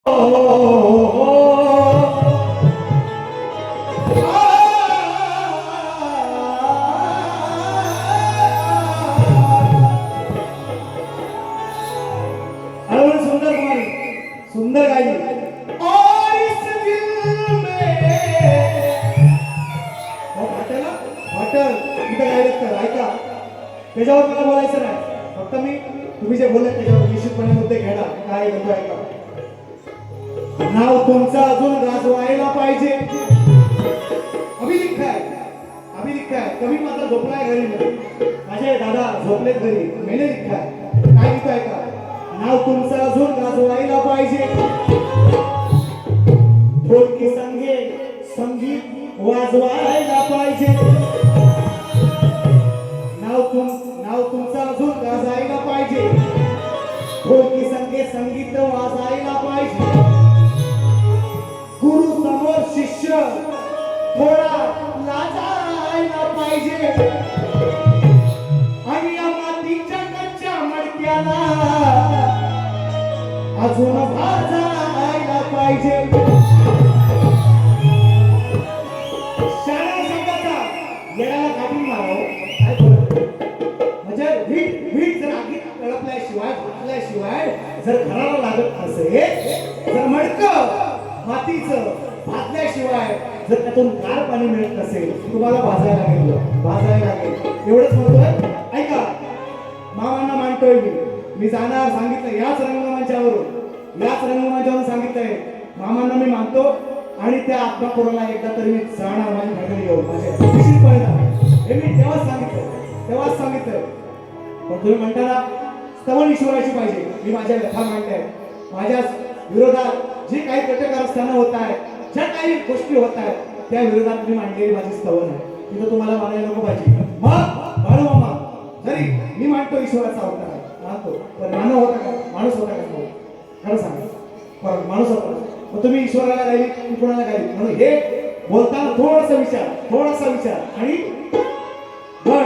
सुंदर गायली और इस दिल में हॉटेल इथं गायलं तर ऐका, त्याच्यावर मला बोलायचं नाही. फक्त मी तुम्ही जे बोलले त्याच्यावर निश्चितपणे मुद्दे घेणार. काय म्हणतो ऐका. नाव तुमचं अजून गाजवायला पाहिजे. अभिलिखा आहे कवी मात्र झोपलाय घरी नाही. माझे दादा झोपलेत घरी, मेले लिखा आहे. काय लिहितो ऐका. नाव तुमचं अजून गाजवायला पाहिजे. ढोलकी संगे संगीत वाजवायला पाहिजे. नाव तुमचं अजून गाजायला पाहिजे. ढोलकी संगे संगीत वाजायला पाहिजे. गुरु समोर शिष्य थोडा लाजायला पाहिजे. आणि या मातीच्या कच्च्या मडक्याला अजून भाजायला पाहिजे. शाळा संघाचा येण्याला काढून मारावं काय म्हणजे वीट जर आगीत तळपल्याशिवाय भाजल्याशिवाय जर घराला लागत असेल, जर मडकं मातीचं भाजल्याशिवाय जर त्यातून गार पाणी मिळत नसेल, तुम्हाला भाजायला लागेल. एवढंच म्हणतोय ऐका. मामांना मानतोय मी जाणार सांगितलं याच रंगमंचावरून सांगितलंय. मामांना मी मानतो आणि त्या आत्मापुराला एकदा तरी मी जाणार. माझी फॅमिली घेऊन निश्चितपणे हे मी तेव्हाच सांगितलंय. पण तुम्ही म्हणताना स्तवन ईश्वराची पाहिजे. मी माझ्या व्यथा मांडल्या. माझ्या विरोधात जे काही कटकारस्थानं होत आहेत, ज्या काही गोष्टी होत आहेत, त्या विरोधात मी मांडलेली माझी स्तवन आहे. तिथं तुम्हाला मानायला नको पाहिजे. मग बाळू मामा जरी मी मानतो ईश्वराचा अवतार आहे, मानतो, पण मानव होता का? माणूस होता का? खरं सांगा. पण माणूस होता. मग तुम्ही ईश्वराला गायली, तुम्ही कोणाला गायली? म्हणून हे बोलताना थोडासा विचार. आणि पण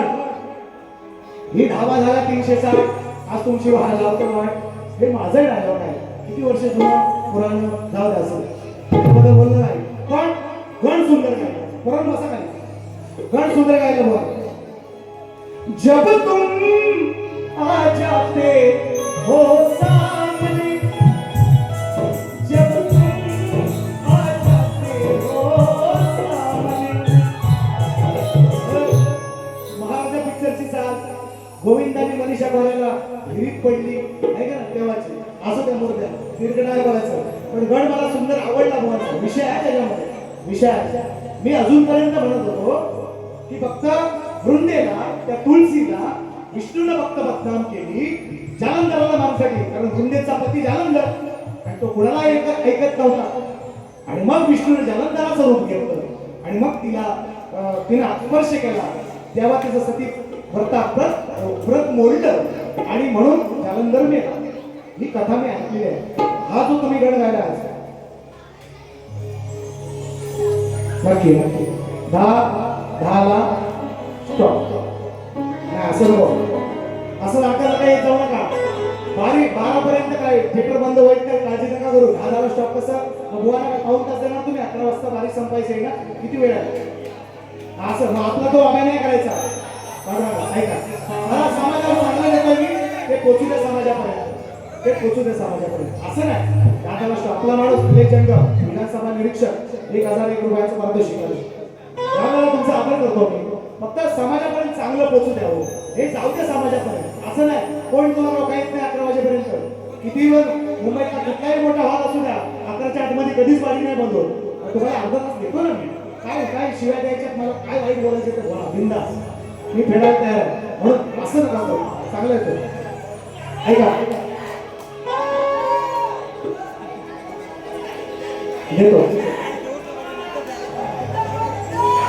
ही धावा झाला 360. आज तुमची वाहन लावतो वाट. हे माझं डायलॉग आहे. किती वर्ष जुनं पुराण जाऊ द्या असं बोललं नाही. पण गण सुंदर गायला. पुराण बसा काय गण सुंदर गायला बोला. जब तुम आ जाते हो सामने, जब तुम आ जाते हो सामने. महाराजा पिक्चरची साथ गोविंदानी मनीषा बोलायला हिरीत पडली आहे का तेव्हाची. असं त्या मूर्त्या दीर्घ नाही बोलायचं. पण गण मला सुंदर आवडला बोलायचा. विषय आहे त्याच्यामध्ये. विषय आहे. मी अजूनपर्यंत म्हणत होतो की फक्त वृंदेला, त्या तुळशीला विष्णूने फक्त बदनाम केली जालंधराला मारण्यासाठी. कारण वृंदेचा पती जालंधर आणि तो कुणाला ऐकत नव्हता. आणि मग विष्णूने जालंधराचं रूप घेतलं आणि मग तिने स्पर्श केला. तेव्हा तिचं सती व्रत मोडलं आणि म्हणून जालंधर मेला. ही कथा मी ऐकलेली आहे. हा जो तुम्ही गण गायला नक्की 10ला स्टॉप. नाही असं नको. असं नाका येत जाऊ नका. 12 पर्यंत काय थिएटर बंद होईल काय काळजी नका करू. 10ला स्टॉप. कसं बुवाना काय पाऊन तास देणार तुम्ही? 11 वाजता बारीक संपायची आहे ना. किती वेळ आहे असं. मग आपला तो अभय नाही करायचा. ऐका मला समाजाला चांगलं देतोय मी. ते पोचू दे समाजापर्यंत. असं नाही. 10ला स्टॉप. आपला माणूस लेजंड विधानसभा निरीक्षक 1001 रुपयाचं पारितोषिक आहे. यावेळेला तुमचा आभार करतो मी. फक्त समाजापर्यंत चांगलं पोचू द्यावं. हे जाऊ दे समाजापर्यंत. असं नाही कोण तुम्हाला रोखायच नाही 11 वाजेपर्यंत. किती वेळ मुंबईतला कुठलाही मोठा हॉल असू द्या, 11च्या आतमध्ये कधीच बारी नाही बंद होत. तुम्हाला अर्धा तास देतो ना मी. काय शिवाय द्यायच्यात मला, काय वाईट बोलायचे ते बोला बिंदास. मी फेडायला तयार आहे. म्हणून असं नका करू. चांगलं येतो. ऐका घेतो.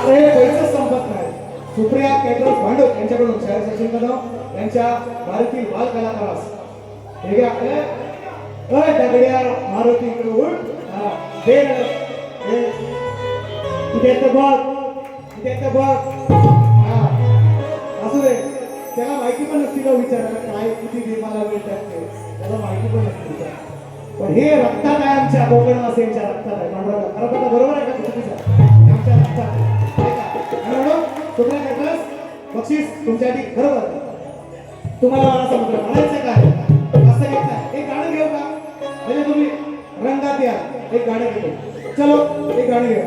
पैसे संपत नाही. सुप्रिया कॅटरर्स भांडूप यांच्याकडून शहर सचिन कदम यांच्या भारतीय बाल कलाकारास हे घ्या. दगड्या मारुती इकडे उठ. इथे बघ. असू दे. त्याला माहिती पण नसती का विचारायला काय किती मला मिळतात ते. त्याला माहिती पण नसते. पण हे रक्तात आहे आमच्या कोकणवासियांच्या रक्तात आहे पांडुरंगा. खरं तर बरोबर आहे का चुकीचं? हे आमच्या रक्तात आहे का? आणि म्हणून तुम्ही कॅटरर्स बक्षीस तुमच्यासाठी खरोखर तुम्हाला मला समजलं म्हणायचं काय असं घेतलंय. एक गाणं घेऊ का? म्हणजे तुम्ही रंगात या. एक गाणं घेतो. चलो एक गाणं घेऊ.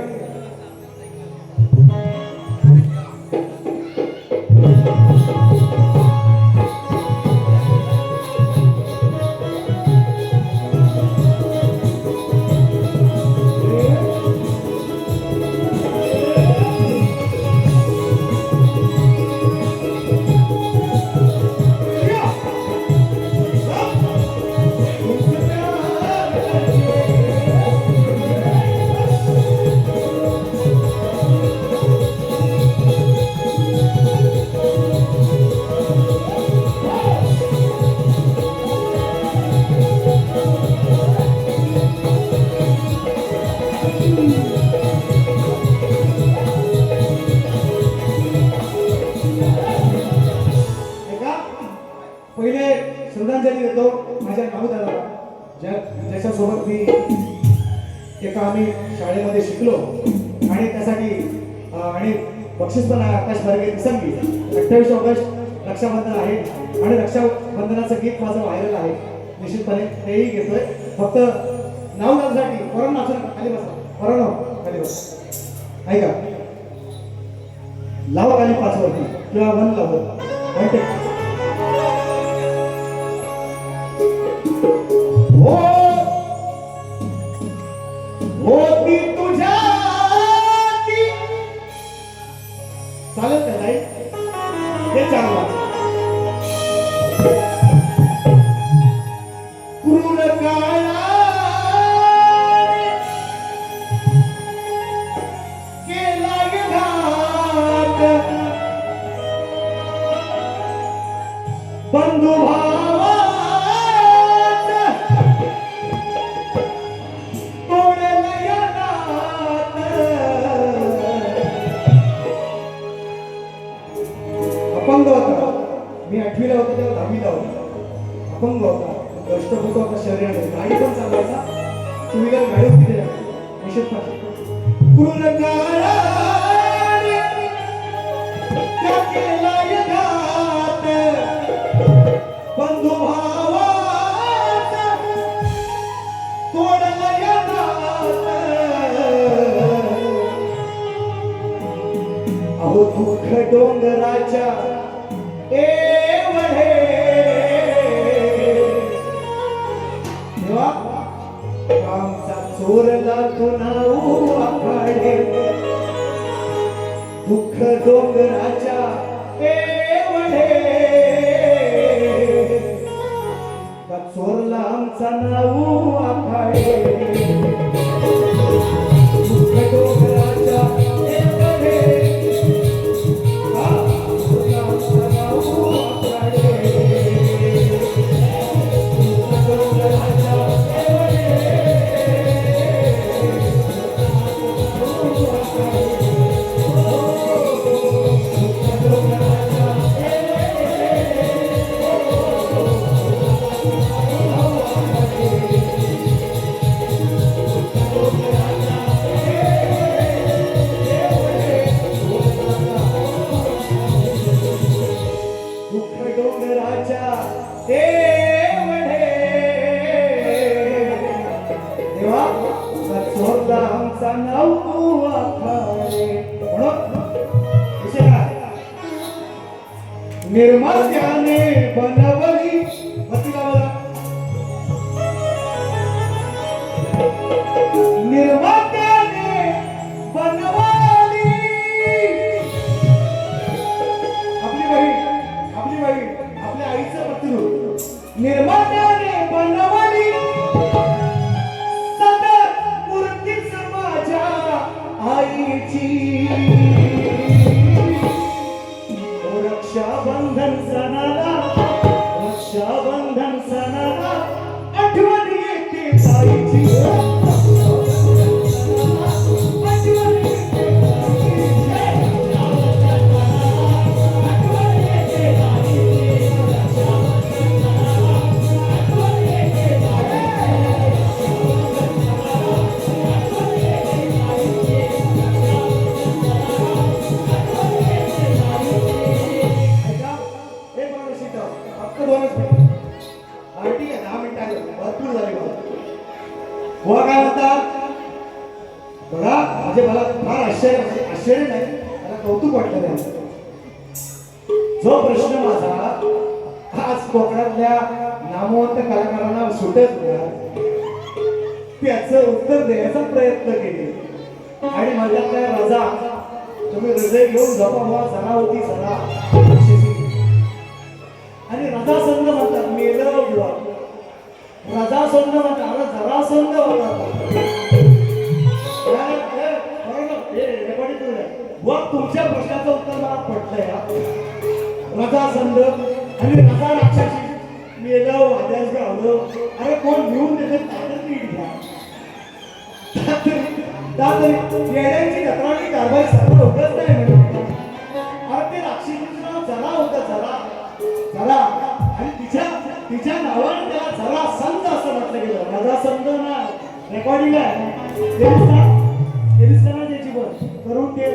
पहिले श्रद्धांजली देतो माझ्या नाऊदादाला, ज्याच्यासोबत मी एका आम्ही शाळेमध्ये शिकलो आणि त्यासाठी आणि बक्षीस पण आहे आकाश बर्गे संगी. 28 ऑगस्ट रक्षाबंधन आहे आणि रक्षाबंधनाचं गीत माझं व्हायरल आहे. निश्चितपणे तेही घेतोय. फक्त नाऊदादासाठी वरण नाचून खाली बसा. वरण खाली बसा. ऐका, लावा खाली 5 वरती किंवा 1 लावत होती तुझ्या चालत नाही हे चालवा क्रूर काळा केला घात बंधू अपंग होता. मी 8वीला होतो तेव्हा 10वीला होता. अपंग होता, दष्टभूत होता शरीराने, गाडी पण चालवायचा, टू व्हीलर गाडी होती निश्चितपणे. क्रूर काळाने त्या केलाय घात बंधू भावाचा तोडलंय नात. अहो दुःख डोंगराच्या एवढे देवा आमचा चोरला तो नाऊ आखाडे. दुःख डोंगराच्या एवढे चोरला आमचा नाऊ आखाडे. दुःख डोंगराच्या एवढे निर्मात्याने बनवली निर्मात्याने बनवली आपली बहीण आपल्या आईचं पत्रू. निर्मात्याने बनवली सतत मूर्तीच माझ्या आईची. रक्षाबंधन सणाला बुवा काय म्हणतात बघा, म्हणजे मला फार आश्चर्य नाही, मला कौतुक वाटलं त्यांचं. जो प्रश्न माझा आज कोकणातल्या नामवंत कलाकारांना सुटत नाही, त्याचं उत्तर द्यायचा प्रयत्न केले. आणि माझ्या त्या रजा, तुम्ही हृदय घेऊन झोपा बुवा, जरा होती जरा. आणि रजा संघ म्हणतात मेलं बुवा, रजा संघ म्हणतात अरे जरा संघ बुवा. तुमच्या प्रश्नाचं उत्तर मला पटलंय. रजा संघ आणि रजा राक्षसी मेलं वाद्यास गावलं. अरे कोण घेऊन देते ताकद नीट घ्या. येड्यांची जत्राची कारवाई सर्व होतच नाही म्हणजे. अरे ते राक्षसीचं नाव जरा होतं, जरा जरा, आणि तिच्या नावाने त्याला जरा संत असं म्हटलं गेलं. रजा संत ना रेकॉर्डिंग आहे, तेवीस ना त्याची बस करून ठेव.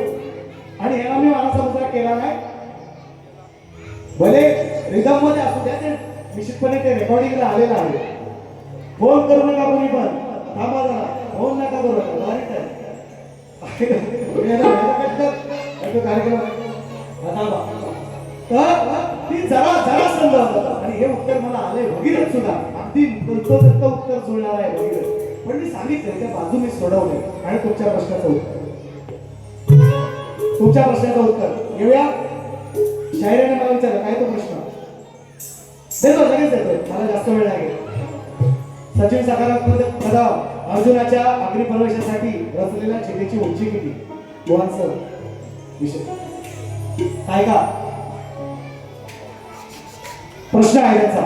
आणि ह्याला मी मला मुद्रा केला नाही, भले रिदम मध्ये असू द्या, ते निश्चितपणे ते रेकॉर्डिंगला आलेलं आहे. फोन करू नका कोणी पण, थांबा जरा, फोन नका करू नका, बारीक आहे कार्यक्रम. ती जरा जरा समजा. आणि हे उत्तर मला आलंय भगीरथ सुद्धा, अगदी दत्त उत्तर जुळणार आहे भगीरथ. पण मी सांगितलं त्या बाजू मी सोडवले. आणि तुमच्या प्रश्नाचं उत्तर घेऊया. शायराने मला विचारलं काय तो प्रश्न देतो, लगेच देतो, मला जास्त वेळ लागेल. सचिन सकारात्मक पदाव अर्जुनाच्या अग्निप्रवेशासाठी रचलेल्या छेदेची उंची किती? गोवांसर विषय काय का प्रश्न आहे त्याचा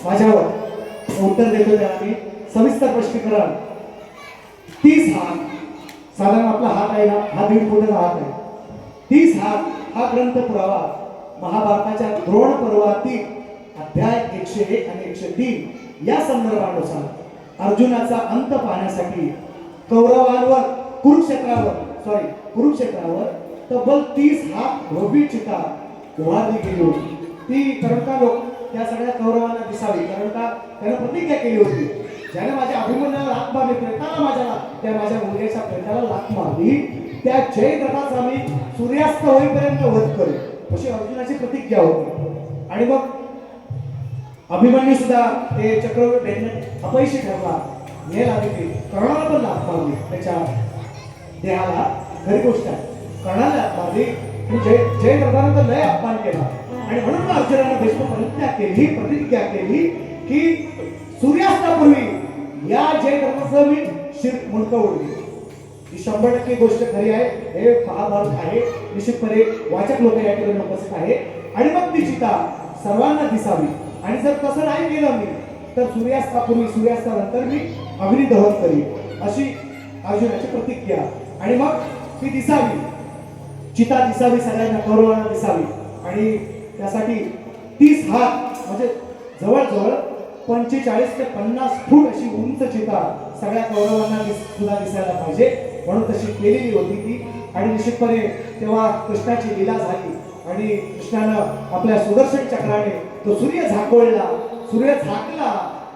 माझ्यावर उत्तर देतो. त्याला मी सविस्तर स्पष्टीकरण. 30 हात, साधारण आपला हात आहे ना, हा 1.5 फुटाचा हात आहे. 30 हात हा ग्रंथ पुरावा महाभारताच्या द्रोण पर्वातील अध्याय 101 आणि 103 या संदर्भानुसार अर्जुनाचा अंत पाहण्यासाठी कुरुक्षेत्रावर तब्बल 30 हात भव्य चिता उभारली गेली होती. ती कारण का लोक त्या सगळ्या कौरवांना दिसावी, कारण का त्याने प्रतिज्ञा केली होती, ज्याने माझ्या अभिमन्यूला लाथ मारली, प्रेताला त्या माझ्या मुलग्याच्या प्रेताला लाथ मारली, त्या जयद्रथाचा मी सूर्यास्त होईपर्यंत वध करू, अशी अर्जुनाची प्रतिज्ञा होती. आणि मग अभिमन्यू सुद्धा ते चक्रव्यूह भेटण्यात अपयशी ठरला. हे लागली कर्णाला पण लाथ मारली, त्याच्या देहाला खरी गोष्ट आहे, कर्णाला लाथ मारली. जयद्रथानं तर लय अपमान केला. आणि म्हणून अर्जुनाने भीष्म प्रतिज्ञा केली की सूर्यास्तापूर्वी या जयद्रथाचं मी शिर मुंडकं उडली. ही 100% गोष्ट खरी आहे. हे महाभारत आहे, निश्चितपणे वाचक लोक या ठिकाणी उपस्थित आहे. आणि मग ती चिता सर्वांना दिसावी. आणि जर तसं नाही केलं मी तर सूर्यास्तानंतर मी अग्निदहन करीन, अशी अर्जुनाची प्रतिज्ञा. आणि मग ती दिसावी, चिता दिसावी, सगळ्यांना कौरवांना दिसावी. आणि त्यासाठी 30 हात म्हणजे जवळजवळ 45 ते 50 फूट अशी उंच चिता सगळ्या कौरवांना सुद्धा दिसायला पाहिजे, म्हणून तशी केलेली होती ती. आणि निश्चितपणे तेव्हा कृष्णाची लीला झाली आणि कृष्णानं आपल्या सुदर्शन चक्राने तो सूर्य झाकला.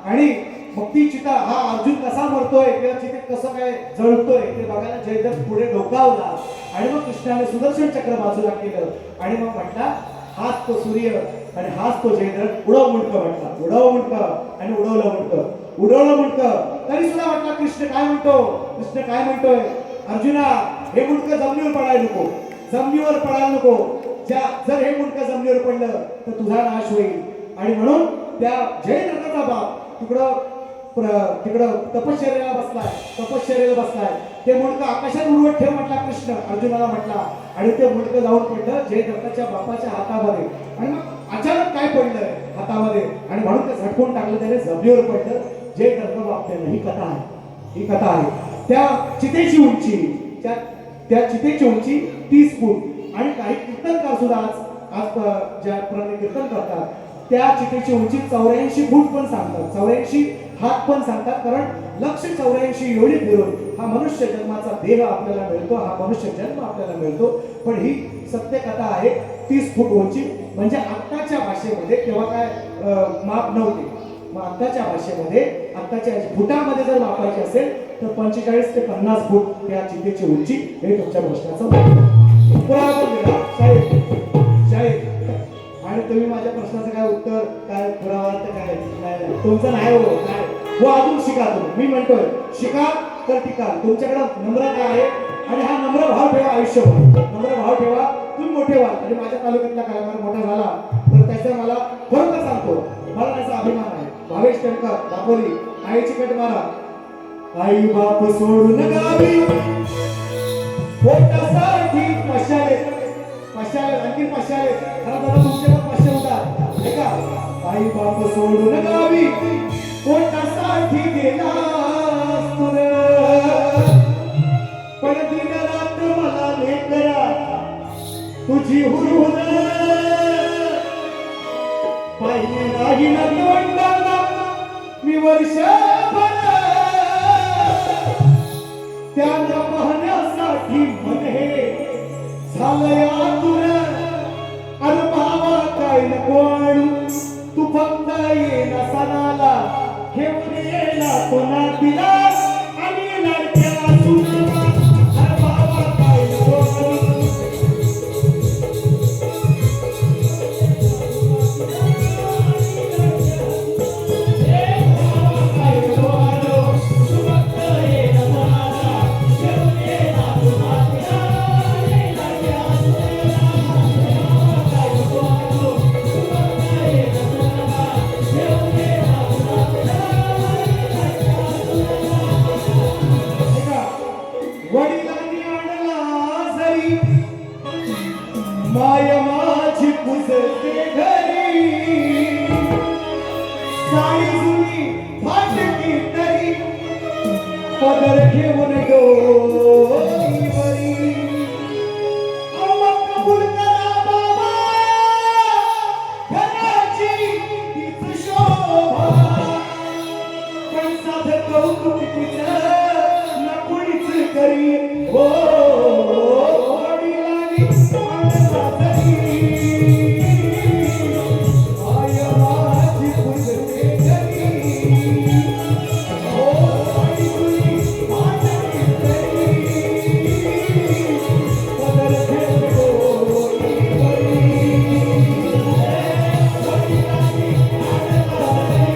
आणि मग ती चिता, हा अर्जुन कसा मरतोय किंवा चितेत कसं काय जळतोय ते बघायला जयद्रथ पुढे डोकावला. आणि मग कृष्णाने सुदर्शन चक्र बाजूला केलं आणि मग म्हटला हाच तो सूर्य आणि हाच तो जयद्रथ. उडव मुंडकं म्हटला, उडव मुंडकं. आणि उडवलं मुंडकं. तरी सुद्धा म्हटला कृष्ण काय म्हणतोय, अर्जुना हे मुंडकं जमिनीवर पडायला नको. जर हे मुंडकं जमिनीवर पडलं तर तुझा नाश होईल. आणि म्हणून त्या जयद्रथाचा बाप तिकडं तपश्चर्याला बसलाय. ते मुंडकं आकाशात उडवत ठेव म्हटला कृष्ण अर्जुनाला म्हटला. आणि ते मुंडकं जाऊन पडलं जयद्रथाच्या बापाच्या हातामध्ये. आणि मग अचानक काय पडलं हातामध्ये, आणि म्हणून ते झटकून टाकलं, त्याने जमिनीवर पडलं. जयद्रथ बापने ही कथा आहे. त्या चितेची उंची 30 फूट. आणि काही कीर्तनकार सुद्धा आज ज्या प्रमाणे कीर्तन करतात त्या चितेची उंची 84 फूट पण सांगतात, 84 हात पण सांगतात. कारण 184 योनी फिरून हा मनुष्य जन्माचा देह आपल्याला मिळतो, हा मनुष्य जन्म आपल्याला मिळतो. पण ही सत्य कथा आहे. 30 फूट उंची म्हणजे आत्ताच्या भाषेमध्ये तेव्हा काय माप नव्हते. मग आत्ताच्या भाषेमध्ये आत्ताच्या फुटामध्ये जर वापरायची असेल तर 45 ते 50 फूट त्या चितेची उंची हे तुमच्या प्रश्नाचं उत्तर. पुरावा पण दिला शाळेत आणि तुम्ही माझ्या प्रश्नाचं काय उत्तर काय पुरावा तर काय नाही तुमचं नाही हो काय हो अजून शिका तुम्ही मी म्हणतोय शिका तर टिका तुमच्याकडे नम्रता आहे आणि हा नम्र भाव ठेवा आयुष्यभर नम्र भाव ठेवा तुम्ही मोठे व्हाल आणि माझ्या तालुक्यातला कलाकार मोठा झाला तर त्याचा मला खरोखर सांगतो मला त्याचा अभिमान आहे. भावेश टेमकर दापोली आईची कट मारा आई बाप सोडून गावी पोटासाठी पशाले आणखी पशाले खरं दादा तुमचे पण पश्चे होतात ऐका आई बाप सोडून गावी पोटासाठी गेला पण दिन रात मला लेकरा तुझी हुरहुर पाहिजे नाही ना तोंडाला मी वर्षभर त्यांना पाहण्यासाठी मन हे झालंय आतुर अरे बाबा काय नको आणू तू फक्त ये ना सणाला घेऊन येला तो नातीला आणि लाडक्या सुनाला अरे बाबा काय नको आणू वडिलांनी आणला जरी माय माझी पुसते घरी साडी जुनी फाटली तरी पदर घेऊन डोईवरी मग कबूल करा बाबा घराची तीच शोभा पण साधं कौतुक तिचं करी हो वडिलांनी आणला जरी माय माझी पुसते घरी हो साडी जुनी फाटली तरी पदर घेऊन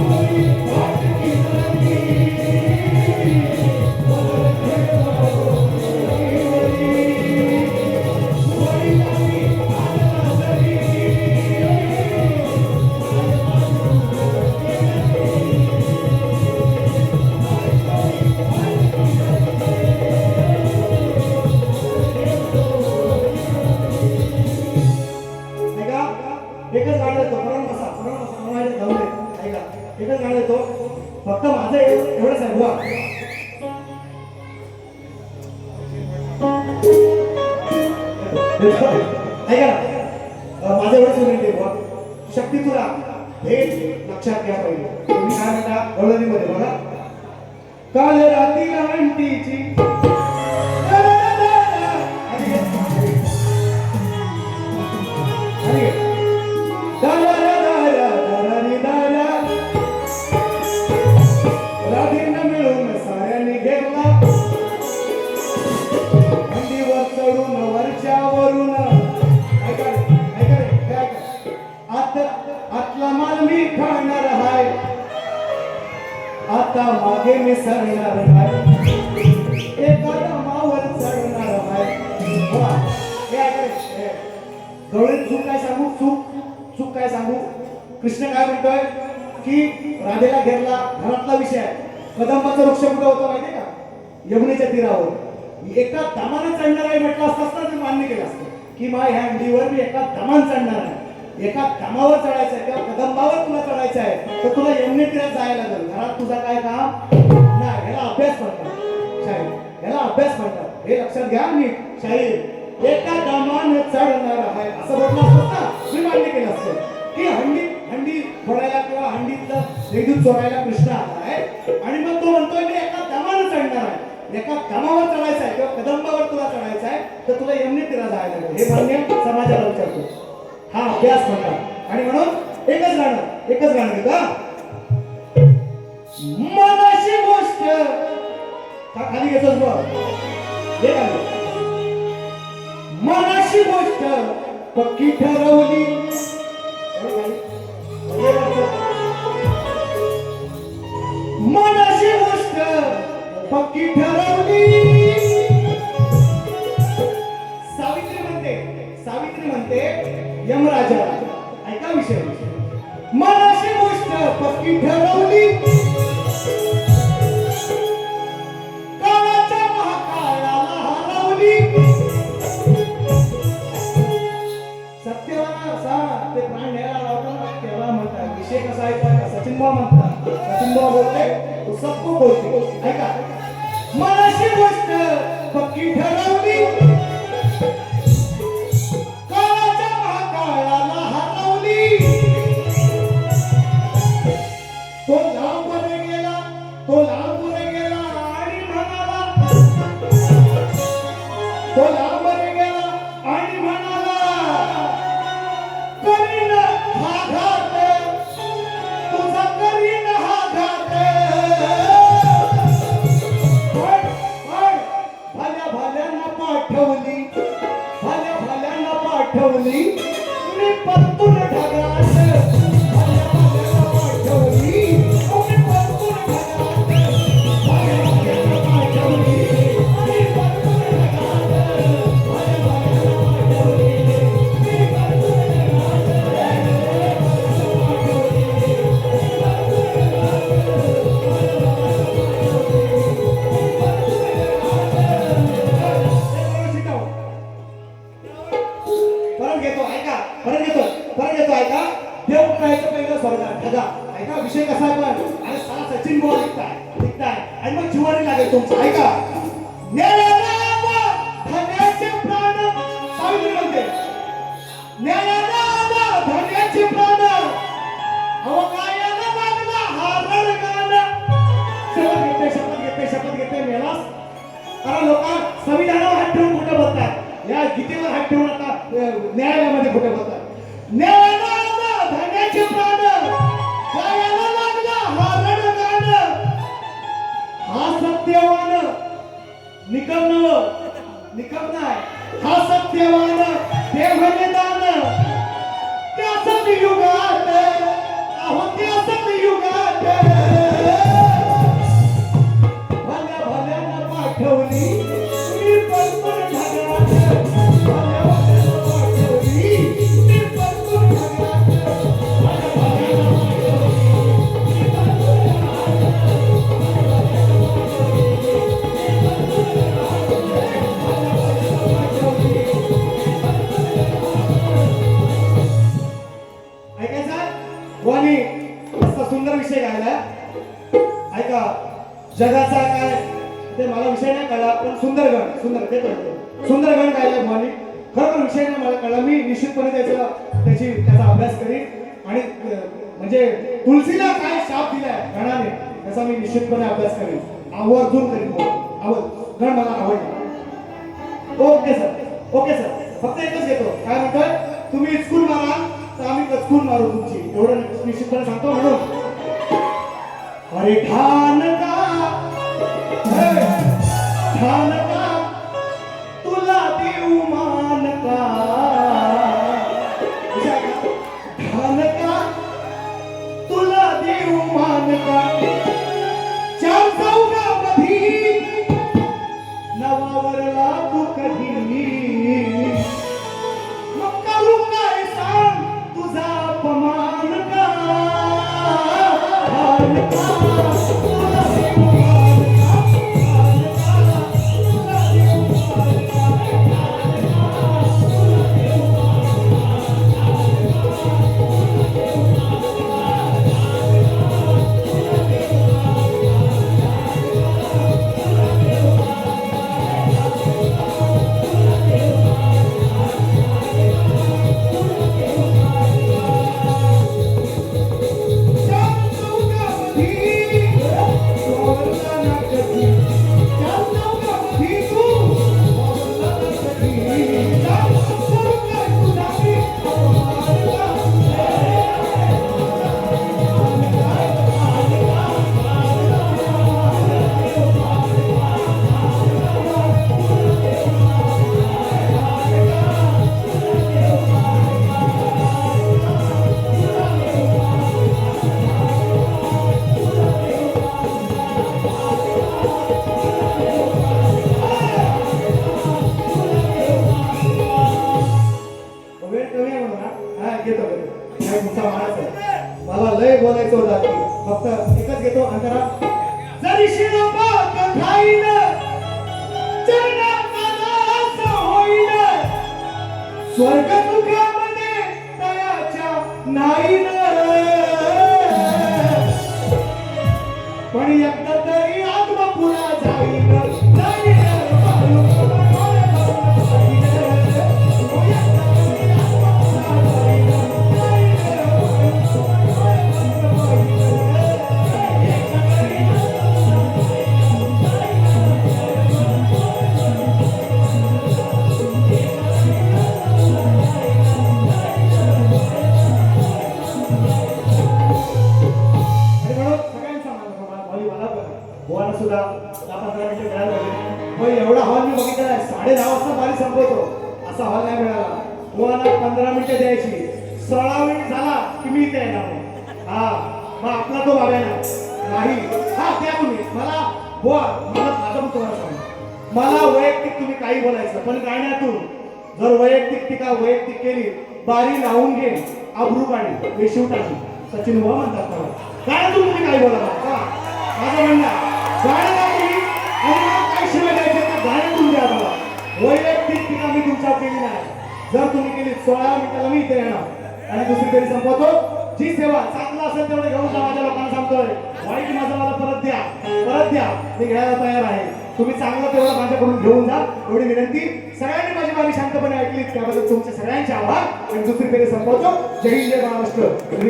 डोईवरी वडिलांनी आणला जरी माय माझी पुसते घरी एकच गाणं येतो जाऊ दे ऐका एकच गाणं येतो फक्त माझं एवढंच आहे बुवा ऐका ना माझं एवढंच विनंती बुवा शक्ती तुला हे लक्षात घ्या पाहिजे तुम्ही काय म्हणता गवळणीमध्ये बघा काल रात्री आंटीची मिळून साऱ्यांनी घेतला अंडीवर चढून वरच्यावरून आतला माल मी खाणार हाय आता मागे मी सरणार हाय एका दमावर चढणार हाय गवळीत चूक काय सांगू चूक काय सांगू कृष्ण काय म्हणतोय की राधेला घेरला घरातला विषय आहे कदंबाचा वृक्ष कुठं होता माहितीये का यमुनेच्या तीरावर एका दमाने चढणार आहे म्हटलं असतं तर मी मान्य केलं असतं की मा ह्या हंडीवर मी एका दमान चढणार आहे, एका दमावर चढायचं आहे किंवा कदंबावर तुला चढायचं आहे तर तुला यमुने तीरात जायला लागेल. घरात तुझा काय काम नाही. ह्याला अभ्यास म्हणतात शाहीर, ह्याला अभ्यास म्हणतात. हे लक्षात घ्या नीट. शाहीर एका दमाने चढणार आहे असं म्हटलं असतं ना मी मान्य केलं असतं की हंडी फोडायला किंवा हंडीतलं विद्युत चोरायला कृष्ण आला आहे आणि मग तो म्हणतोय मी एका दमाने चढणार आहे, एका दमावर चढायचं आहे किंवा कदंबावर तुला चढायचं आहे तर तुला यमुने तीराला जायला लागेल. हे मान्य समाजाला विचारतो. हा अभ्यास म्हणतात. आणि म्हणून एकच गाणं घेतो. मनाची गोष्ट का खाली घेतोस बघ. हे गाणं मनाची गोष्ट पक्की ठरवली. मनाची गोष्ट पक्की ठरवली. सावित्री म्हणते यमराजा ऐका विषय. मनाची गोष्ट पक्की ठरवली. काळाच्या महाकाळाला हरवली. सत्यवान असा ते प्राण न्यायला लावतात तेव्हा म्हणतात. विषय कसा आहे सचिन भाऊ म्हणतात. सचिन भाऊ बोलते तो सबको बोलते. ऐका मनाची गोष्ट पक्की ठरवली. काळाच्या महाकाळाला हरवली. तो लांबवर गेला आणि म्हणाला. तो लांबवर गेला आणि म्हणाला करीन हा घात, तुझा करीन हा घात. पण भाल्यांना पाठवली मी परतून ढगात. भाल्यांना पाठवली मी परतून ढगात. भाल्यांना पाठवली मी परतून ढगात. भाल्यांना पाठवली मी परतून परत घेतो ऐका. देव करायचं पहिलं स्वर्गात ढगा. ऐका विषय कसा आहे पण आणि सारा सचिन बुवा लिखताय आणि मग जिवारी लागेल तुमचं. ऐका धन्याचे प्राण. सावित्री म्हणते धन्याचे प्राण अवकायाला लागला हारण गाणं. शपथ घेते मेलास. कारण लोक संविधानावर हात ठेवून कुठे बसतात, या गीतेवर हात ठेवून आता न्यायालयामध्ये कुठे बसतात. न्यायालयाला धन्याचे प्राण गायला लागला हारण गाणं. हा सत्यवान निकम नाही. हा सत्यवान देवने दान. त्या सतयुगात अहो त्या सतयुगात भाल्यांना पाठवली मी परतून ढगात. भाल्यांना पाठवली मी परतून ढगात. वाणी असा सुंदर विषय गायला. ऐका जगाचा काय ते मला विषय नाही कळला पण सुंदर गण गायला वाणी. खरोखर विषय नाही मला कळला. मी निश्चितपणे त्याचा अभ्यास करीन आणि म्हणजे तुलसीला काय शाप दिलाय गणाने त्याचा मी निश्चितपणे अभ्यास करीन. आवर्जून करीन. गण मला आवडला. ओके सर फक्त एकच घेतो. काय म्हणतोय तुम्ही स्कूल मारा तर आम्ही कचकून मारू तुमची. एवढं निश्चितपणे सांगतो. म्हणून अरे ठाण का तुला देऊ मान का. ठाण का तुला देऊ मान का. चार चौघामध्ये नवावरला तू कधी. मग करू काय सांग तुझा अपमान का. ठाण का तुला देऊ मान का. तुमचा माणूस आहे. मला लय बोलायचं होतं आधी. फक्त एकच घेतो अंतरा. जरी शिरोपाक खाईन चरणात माझा होईन, स्वर्ग सुखामध्ये तयाच्या नाहीन, पण एकदा तरी आत्मपुरा जाईन जाईन बाळू डोळे भरून पाहीन. एकदा तरी आत्मपुरा जाईन जाईन बाळू डोळे भरून पाहीन. एकदा तरी गोवाला सुद्धा 10-15 मिनिटं मिळायला पाहिजे. पण एवढा हॉल मी बघितला आहे, 10:30 वाजता बारी संपवतो असा हॉल नाही मिळाला. गोवाला 15 मिनिटं द्यायची, 16 मिनिट झाला की मी इथे येणार. हा मग आपला तो बाबा नाही. हा त्या तुम्ही मला गोवा मला माझं पण तुम्हाला सांग, मला वैयक्तिक तुम्ही काही बोलायचं पण गाण्यातून जर वैयक्तिक टीका वैयक्तिक केली बारी लावून घे अब्रू काढी वेशीव टाकी सचिन बुवा म्हणतात मला. गाण्यातून तुम्ही काही बोला माझं म्हणणं गाण्याला तुम्ही आणि मला काय शिवाय द्यायचे ते गाण्यातून द्या मला. वैयक्तिक टीका मी तुमच्यावर केली नाही. जर तुम्ही केली 16 मिनिटाला मी इथे येणार आणि दुसरी तरी संपवतो. जी सेवा चांगला असेल तेवढं घेऊन जा. माझ्या लोकांना सांगतोय वाईट माझं मला परत द्या मी घ्यायला तयार आहे. तुम्ही चांगलं तेवढं माझ्याकडून घेऊन जा एवढी विनंती. सगळ्यांनी माझी बारी शांतपणे ऐकली त्याबद्दल तुमचे सगळ्यांचे आभार आणि दुसरी तरी संपवतो. जय हिंद जय महाराष्ट्र.